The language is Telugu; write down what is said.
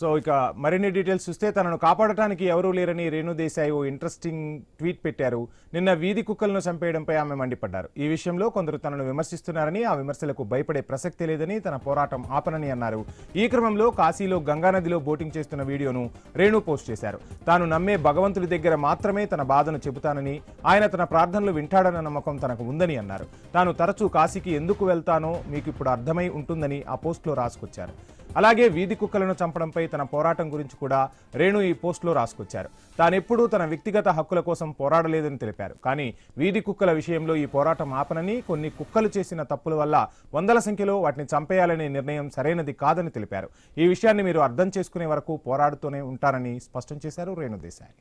సో ఇక మరిన్ని డీటెయిల్స్ చూస్తే తనను కాపాడటానికి ఎవరూ లేరని రేణు దేశాయ్ ఓ ఇంట్రెస్టింగ్ ట్వీట్ పెట్టారు. నిన్న వీధి కుక్కలను చంపేయడంపై ఆమె మండిపడ్డారు. ఈ విషయంలో కొందరు తనను విమర్శిస్తున్నారని, ఆ విమర్శలకు భయపడే ప్రసక్తి లేదని, తన పోరాటం ఆపనని అన్నారు. ఈ క్రమంలో కాశీలో గంగానదిలో బోటింగ్ చేస్తున్న వీడియోను రేణు పోస్ట్ చేశారు. తాను నమ్మే భగవంతుడి దగ్గర మాత్రమే తన బాధను చెబుతానని, ఆయన తన ప్రార్థనలు వింటాడన్న నమ్మకం తనకు ఉందని అన్నారు. తాను తరచూ కాశీకి ఎందుకు వెళ్తానో మీకు ఇప్పుడు అర్థమై ఉంటుందని ఆ పోస్టులో రాసుకొచ్చారు. అలాగే వీధి కుక్కలను చంపడంపై తన పోరాటం గురించి కూడా రేణు ఈ పోస్టులో రాసుకొచ్చారు. తానెప్పుడూ తన వ్యక్తిగత హక్కుల కోసం పోరాడలేదని తెలిపారు. కానీ వీధి కుక్కల విషయంలో ఈ పోరాటం ఆపనని, కొన్ని కుక్కలు చేసిన తప్పుల వల్ల వందల సంఖ్యలో వాటిని చంపేయాలనే నిర్ణయం సరైనది కాదని తెలిపారు. ఈ విషయాన్ని మీరు అర్థం చేసుకునే వరకు పోరాడుతూనే ఉంటారని స్పష్టం చేశారు రేణు దేశాయ్.